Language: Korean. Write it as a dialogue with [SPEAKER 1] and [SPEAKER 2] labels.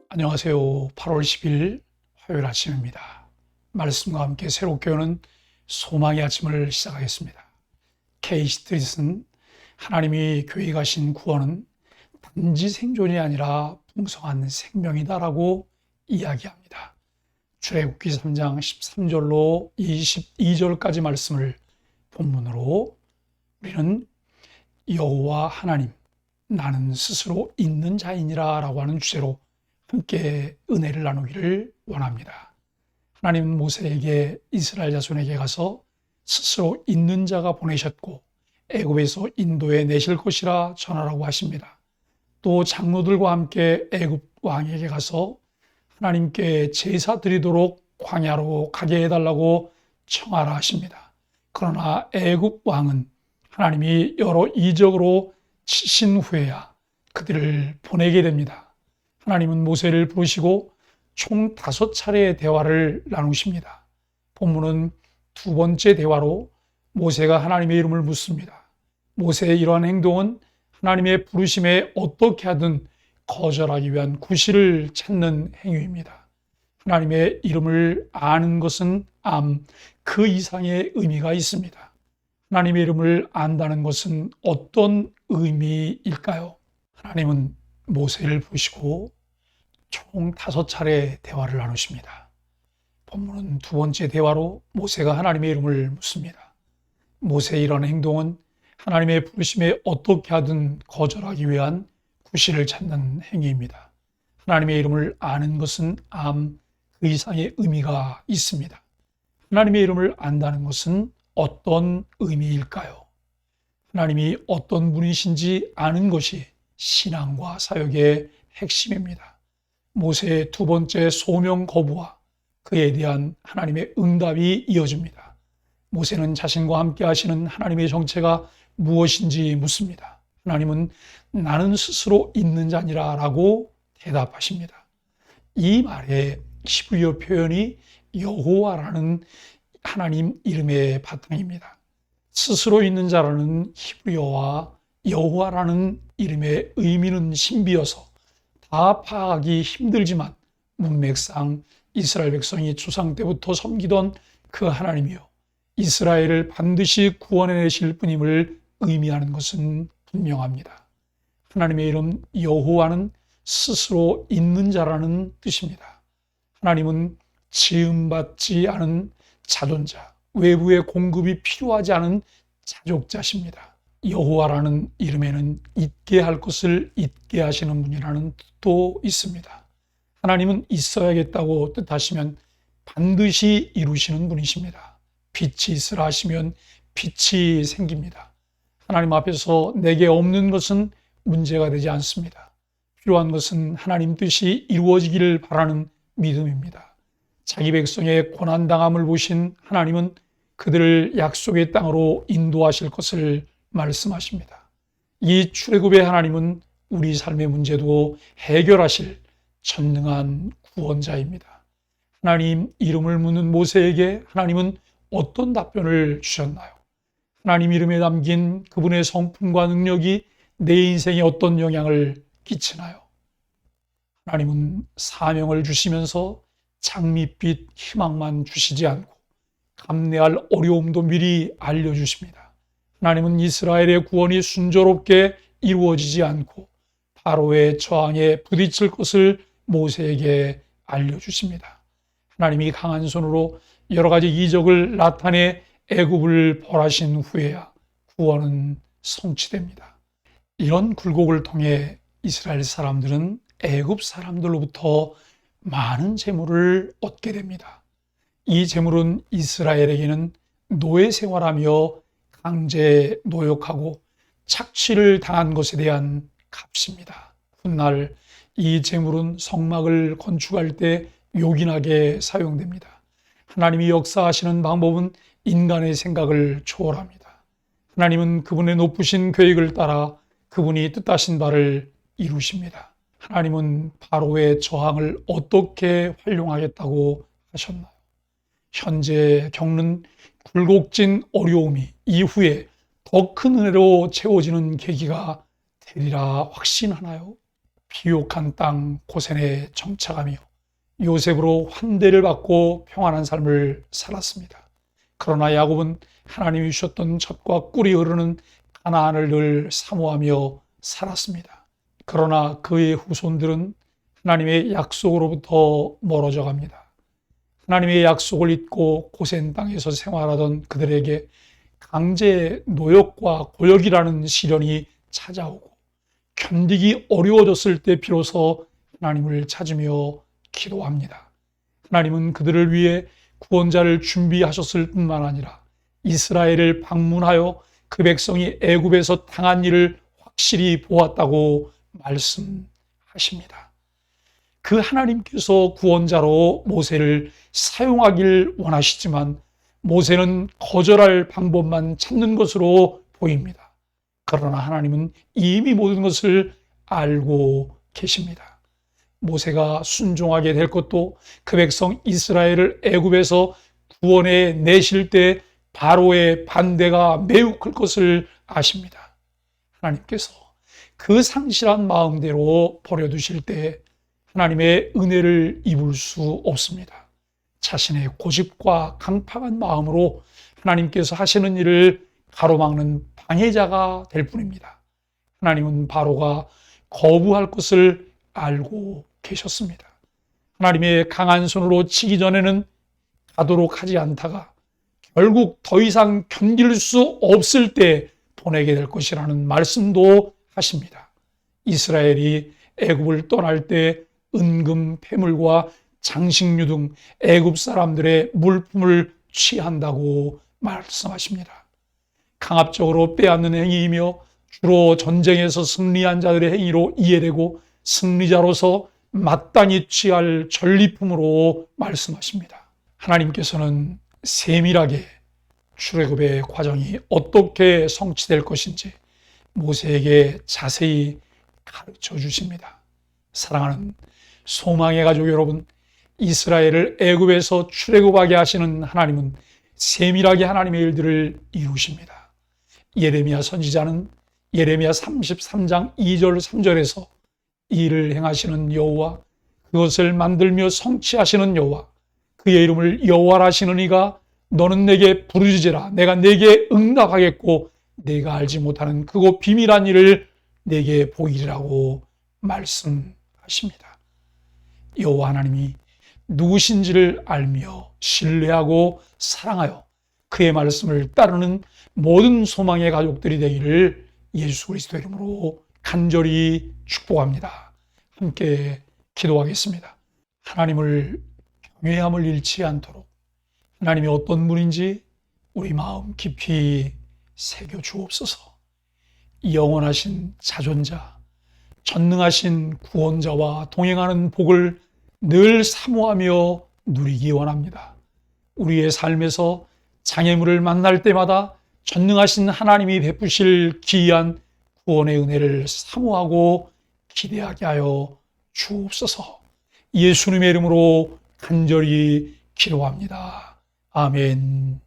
[SPEAKER 1] 안녕하세요. 8월 10일 화요일 아침입니다. 말씀과 함께 새롭게 오는 소망의 아침을 시작하겠습니다. 케이 스트릿은 하나님이 교회 가신 구원은 단지 생존이 아니라 풍성한 생명이다라고 이야기합니다. 출애굽기 3장 13절로 22절까지 말씀을 본문으로 우리는 여호와 하나님, 나는 스스로 있는 자이니라 라고 하는 주제로 함께 은혜를 나누기를 원합니다. 하나님은 모세에게 이스라엘 자손에게 가서 스스로 있는 자가 보내셨고 애굽에서 인도해 내실 것이라 전하라고 하십니다. 또 장로들과 함께 애굽 왕에게 가서 하나님께 제사 드리도록 광야로 가게 해달라고 청하라 하십니다. 그러나 애굽 왕은 하나님이 여러 이적으로 치신 후에야 그들을 보내게 됩니다. 하나님은 모세를 부르시고 총 5차례의 대화를 나누십니다. 본문은 두 번째 대화로 모세가 하나님의 이름을 묻습니다. 모세의 이러한 행동은 하나님의 부르심에 어떻게 하든 거절하기 위한 구실을 찾는 행위입니다. 하나님의 이름을 아는 것은 그 이상의 의미가 있습니다. 하나님의 이름을 안다는 것은 어떤 의미일까요? 하나님은 모세를 부르시고 총 5차례 대화를 나누십니다. 본문은 두 번째 대화로 모세가 하나님의 이름을 묻습니다. 모세의 이런 행동은 하나님의 부르심에 어떻게 하든 거절하기 위한 구실을 찾는 행위입니다. 하나님의 이름을 아는 것은 그 이상의 의미가 있습니다. 하나님의 이름을 안다는 것은 어떤 의미일까요? 하나님이 어떤 분이신지 아는 것이 신앙과 사역의 핵심입니다. 모세의 두 번째 소명 거부와 그에 대한 하나님의 응답이 이어집니다. 모세는 자신과 함께 하시는 하나님의 정체가 무엇인지 묻습니다. 하나님은 나는 스스로 있는 자니라 라고 대답하십니다. 이 말의 히브리어 표현이 여호와라는 하나님 이름의 바탕입니다. 스스로 있는 자라는 히브리어와 여호와라는 이름의 의미는 신비여서 다 파악하기 힘들지만 문맥상 이스라엘 백성이 조상 때부터 섬기던 그 하나님이요 이스라엘을 반드시 구원해내실 분임을 의미하는 것은 분명합니다. 하나님의 이름 여호와는 스스로 있는 자라는 뜻입니다. 하나님은 지음받지 않은 자존자, 외부의 공급이 필요하지 않은 자족자십니다. 여호와라는 이름에는 있게 할 것을 있게 하시는 분이라는 뜻도 있습니다. 하나님은 있어야겠다고 뜻하시면 반드시 이루시는 분이십니다. 빛이 있으라 하시면 빛이 생깁니다. 하나님 앞에서 내게 없는 것은 문제가 되지 않습니다. 필요한 것은 하나님 뜻이 이루어지기를 바라는 믿음입니다. 자기 백성의 고난당함을 보신 하나님은 그들을 약속의 땅으로 인도하실 것을 말씀하십니다. 이 출애굽의 하나님은 우리 삶의 문제도 해결하실 전능한 구원자입니다. 하나님 이름을 묻는 모세에게 하나님은 어떤 답변을 주셨나요? 하나님 이름에 담긴 그분의 성품과 능력이 내 인생에 어떤 영향을 끼치나요? 하나님은 사명을 주시면서 장밋빛 희망만 주시지 않고 감내할 어려움도 미리 알려주십니다. 하나님은 이스라엘의 구원이 순조롭게 이루어지지 않고 바로의 저항에 부딪힐 것을 모세에게 알려주십니다. 하나님이 강한 손으로 여러 가지 이적을 나타내 애굽을 벌하신 후에야 구원은 성취됩니다. 이런 굴곡을 통해 이스라엘 사람들은 애굽 사람들로부터 많은 재물을 얻게 됩니다. 이 재물은 이스라엘에게는 노예 생활하며 강제 노역하고 착취를 당한 것에 대한 값입니다. 훗날 이 재물은 성막을 건축할 때 요긴하게 사용됩니다. 하나님이 역사하시는 방법은 인간의 생각을 초월합니다. 하나님은 그분의 높으신 계획을 따라 그분이 뜻하신 바를 이루십니다. 하나님은 바로의 저항을 어떻게 활용하겠다고 하셨나요? 현재 겪는 굴곡진 어려움이 이후에 더 큰 은혜로 채워지는 계기가 되리라 확신하나요? 비옥한 땅 고센에 정착하며 요셉으로 환대를 받고 평안한 삶을 살았습니다. 그러나 야곱은 하나님이 주셨던 젖과 꿀이 흐르는 가나안을 늘 사모하며 살았습니다. 그러나 그의 후손들은 하나님의 약속으로부터 멀어져 갑니다. 하나님의 약속을 잊고 고센 땅에서 생활하던 그들에게 강제 노역과 고역이라는 시련이 찾아오고 견디기 어려워졌을 때 비로소 하나님을 찾으며 기도합니다. 하나님은 그들을 위해 구원자를 준비하셨을 뿐만 아니라 이스라엘을 방문하여 그 백성이 애굽에서 당한 일을 확실히 보았다고 말씀하십니다. 그 하나님께서 구원자로 모세를 사용하길 원하시지만 모세는 거절할 방법만 찾는 것으로 보입니다. 그러나 하나님은 이미 모든 것을 알고 계십니다. 모세가 순종하게 될 것도 그 백성 이스라엘을 애굽에서 구원해 내실 때 바로의 반대가 매우 클 것을 아십니다. 하나님께서 그 상실한 마음대로 버려두실 때 하나님의 은혜를 입을 수 없습니다. 자신의 고집과 강팍한 마음으로 하나님께서 하시는 일을 가로막는 방해자가 될 뿐입니다. 하나님은 바로가 거부할 것을 알고 계셨습니다. 하나님의 강한 손으로 치기 전에는 가도록 하지 않다가 결국 더 이상 견딜 수 없을 때 보내게 될 것이라는 말씀도 하십니다. 이스라엘이 애굽을 떠날 때 은금, 폐물과 장식류 등 애굽 사람들의 물품을 취한다고 말씀하십니다. 강압적으로 빼앗는 행위이며 주로 전쟁에서 승리한 자들의 행위로 이해되고 승리자로서 마땅히 취할 전리품으로 말씀하십니다. 하나님께서는 세밀하게 출애굽의 과정이 어떻게 성취될 것인지 모세에게 자세히 가르쳐 주십니다. 사랑하는 소망의 가족 여러분, 이스라엘을 애굽에서 출애굽하게 하시는 하나님은 세밀하게 하나님의 일들을 이루십니다. 예레미야 선지자는 예레미야 33장 2절 3절에서 이 일을 행하시는 여호와, 그것을 만들며 성취하시는 여호와, 그의 이름을 여호와라 하시는 이가 너는 내게 부르짖으라. 내가 내게 응답하겠고 내가 알지 못하는 그곳 비밀한 일을 내게 보이리라고 말씀하십니다. 여호와 하나님이 누구신지를 알며 신뢰하고 사랑하여 그의 말씀을 따르는 모든 소망의 가족들이 되기를 예수 그리스도의 이름으로 간절히 축복합니다. 함께 기도하겠습니다. 하나님을 경외함을 잃지 않도록 하나님이 어떤 분인지 우리 마음 깊이 새겨 주옵소서. 영원하신 자존자, 전능하신 구원자와 동행하는 복을 늘 사모하며 누리기 원합니다. 우리의 삶에서 장애물을 만날 때마다 전능하신 하나님이 베푸실 기이한 구원의 은혜를 사모하고 기대하게 하여 주옵소서. 예수님의 이름으로 간절히 기도합니다. 아멘.